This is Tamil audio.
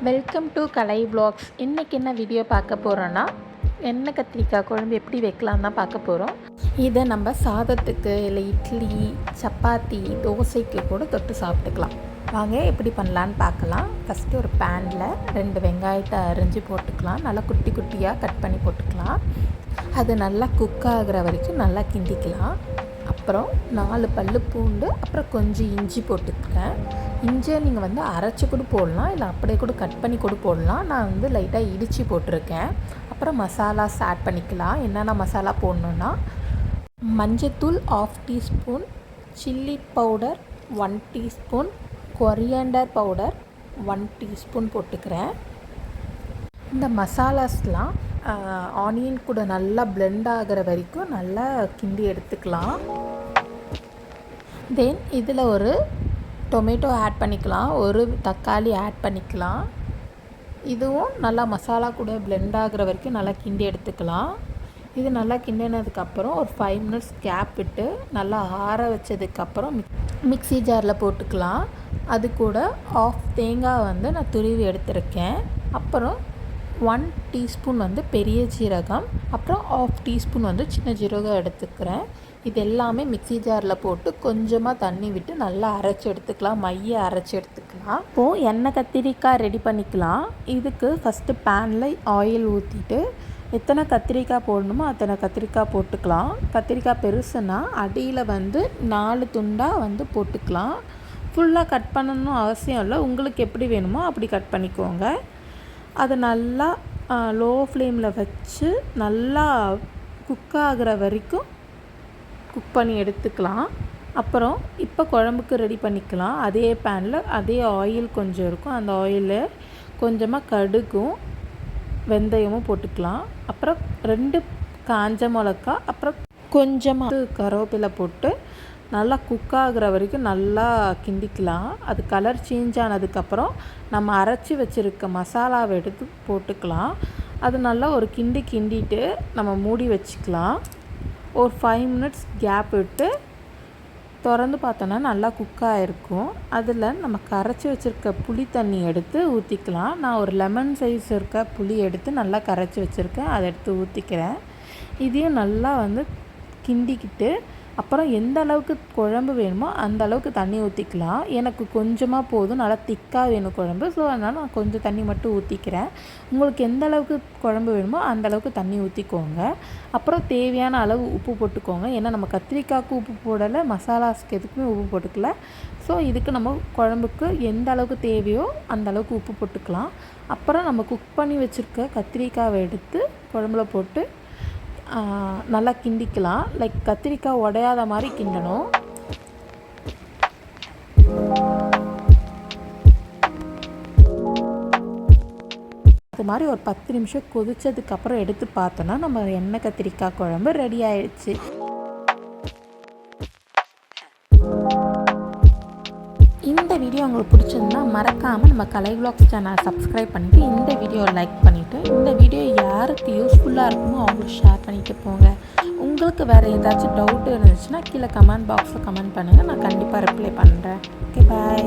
Welcome to Kalai vlogs. இன்றைக்கி என்ன வீடியோ பார்க்க போகிறோன்னா எண்ணெய் கத்திரிக்காய் குழம்பு எப்படி வைக்கலாம் தான் பார்க்க போகிறோம். இதை நம்ம சாதத்துக்கு இல்லை இட்லி சப்பாத்தி தோசைக்கு கூட தொட்டு சாப்பிட்டுக்கலாம். வாங்க எப்படி பண்ணலான்னு பார்க்கலாம். ஃபஸ்ட்டு ஒரு பேனில் 2 வெங்காயத்தை அரிஞ்சு போட்டுக்கலாம். நல்லா குட்டி குட்டியாக கட் பண்ணி போட்டுக்கலாம். அது நல்லா குக் ஆகிற வரைக்கும் நல்லா கிண்டிக்கலாம். அப்புறம் 4 பல்லு பூண்டு, அப்புறம் கொஞ்சம் இஞ்சி போட்டுக்கிறேன். இஞ்சியை நீங்கள் அரைச்சி கூட போடலாம், இல்லை அப்படியே கூட கட் பண்ணி கூட போடலாம். நான் லைட்டாக இடித்து போட்டிருக்கேன். அப்புறம் மசாலாஸ் ஆட் பண்ணிக்கலாம். என்னென்ன மசாலா போடணுன்னா மஞ்சத்தூள் 1/2 teaspoon, chilli powder 1 teaspoon, coriander powder 1 teaspoon போட்டுக்கிறேன். இந்த மசாலாஸ்லாம் ஆனியன் கூட நல்லா பிளெண்ட் ஆகிற வரைக்கும் நல்லா கிண்டி எடுத்துக்கலாம். தென் இதில் ஒரு டொமேட்டோ ஆட் பண்ணிக்கலாம், ஒரு தக்காளி ஆட் பண்ணிக்கலாம். இதுவும் நல்லா மசாலா கூட பிளெண்ட் ஆகிற வரைக்கும் நல்லா கிண்டி எடுத்துக்கலாம். இது நல்லா கிண்டினதுக்கப்புறம் ஒரு 5 மினிட்ஸ் கேப் விட்டு நல்லா ஆற வச்சதுக்கப்புறம் மிக்ஸி ஜாரில் போட்டுக்கலாம். அது கூட 1/2 தேங்காய் நான் துருவி எடுத்திருக்கேன். அப்புறம் 1 டீஸ்பூன் பெரிய ஜீரகம், அப்புறம் 1/2 டீஸ்பூன் சின்ன ஜீரகம் எடுத்துக்கிறேன். இது எல்லாமே மிக்ஸி ஜாரில் போட்டு கொஞ்சமாக தண்ணி விட்டு நல்லா அரைச்சி எடுத்துக்கலாம், மைய அரைச்சி எடுத்துக்கலாம். இப்போது எண்ணெய் கத்திரிக்காய் ரெடி பண்ணிக்கலாம். இதுக்கு ஃபஸ்ட்டு பேனில் ஆயில் ஊற்றிட்டு எத்தனை கத்திரிக்காய் போடணுமோ அத்தனை கத்திரிக்காய் போட்டுக்கலாம். கத்திரிக்காய் பெருசுன்னா அடியில் 4 துண்டாக போட்டுக்கலாம். ஃபுல்லாக கட் பண்ணணும் அவசியம் இல்லை, உங்களுக்கு எப்படி வேணுமோ அப்படி கட் பண்ணிக்கோங்க. அதை நல்லா லோ ஃப்ளேமில் வச்சு நல்லா குக் ஆகிற வரைக்கும் குக் பண்ணி எடுத்துக்கலாம். அப்புறம் இப்போ குழம்புக்கு ரெடி பண்ணிக்கலாம். அதே பேனில் அதே ஆயில் கொஞ்சம் இருக்கும், அந்த ஆயிலில் கொஞ்சமாக கடுகும் வெந்தயமும் போட்டுக்கலாம். அப்புறம் 2 காஞ்ச மிளகா, அப்புறம் கொஞ்சமாக கருவேப்பிலை போட்டு நல்லா குக் ஆகிற வரைக்கும் நல்லா கிண்டிக்கலாம். அது கலர் சேஞ்ச் ஆனதுக்கப்புறம் நம்ம அரைச்சி வச்சுருக்க மசாலாவை எடுத்து போட்டுக்கலாம். அது நல்லா ஒரு கிண்டிட்டு நம்ம மூடி வச்சுக்கலாம். ஒரு 5 மினிட்ஸ் கேப் விட்டு திறந்து பார்த்தோன்னா நல்லா குக்காக இருக்கும். அதில் நம்ம கரைச்சி வச்சுருக்க புளி தண்ணி எடுத்து ஊற்றிக்கலாம். நான் ஒரு லெமன் சைஸ் இருக்க புளி எடுத்து நல்லா கரைச்சி வச்சுருக்கேன், அதை எடுத்து ஊற்றிக்கிறேன். இதையும் நல்லா கிண்டிக்கிட்டு அப்புறம் எந்த அளவுக்கு குழம்பு வேணுமோ அந்த அளவுக்கு தண்ணி ஊற்றிக்கலாம். எனக்கு கொஞ்சமாக போதும், நல்லா திக்காக வேணும் குழம்பு, ஸோ அதனால் நான் கொஞ்சம் தண்ணி மட்டும் ஊற்றிக்கிறேன். உங்களுக்கு எந்த அளவுக்கு குழம்பு வேணுமோ அந்த அளவுக்கு தண்ணி ஊற்றிக்கோங்க. அப்புறம் தேவையான அளவு உப்பு போட்டுக்கோங்க. ஏன்னா நம்ம கத்திரிக்காய்க்கு உப்பு போடலை, மசாலாஸ்க்கு எதுக்குமே உப்பு போட்டுக்கல. ஸோ இதுக்கு நம்ம குழம்புக்கு எந்த அளவுக்கு தேவையோ அந்த அளவுக்கு உப்பு போட்டுக்கலாம். அப்புறம் நம்ம குக் பண்ணி வச்சுருக்க கத்திரிக்காவை எடுத்து குழம்புல போட்டு நல்லா கிண்டிக்கலாம். லைக் கத்திரிக்காய் உடையாத மாதிரி கிண்டணும். அது மாதிரி ஒரு 10 நிமிஷம் கொதிச்சதுக்கப்புறம் எடுத்து பார்த்தோன்னா நம்ம எண்ணெய் கத்திரிக்காய் குழம்பு ரெடி ஆயிடுச்சு. இந்த வீடியோ உங்களுக்கு பிடிச்சிருந்தா மறக்காமல் நம்ம கலை vlogs சேனலை சப்ஸ்கிரைப் பண்ணிவிட்டு இந்த வீடியோவை லைக் பண்ணிவிட்டு இந்த வீடியோ யாருக்கு யூஸ்ஃபுல்லாக இருக்குமோ அவங்களுக்கு ஷேர் பண்ணிவிட்டு போங்க. உங்களுக்கு வேறு ஏதாச்சும் டவுட் இருந்துச்சுன்னா கீழே கமெண்ட் பாக்ஸில் கமெண்ட் பண்ணுங்கள், நான் கண்டிப்பாக ரிப்ளை பண்ணுறேன். ஓகே, பாய்.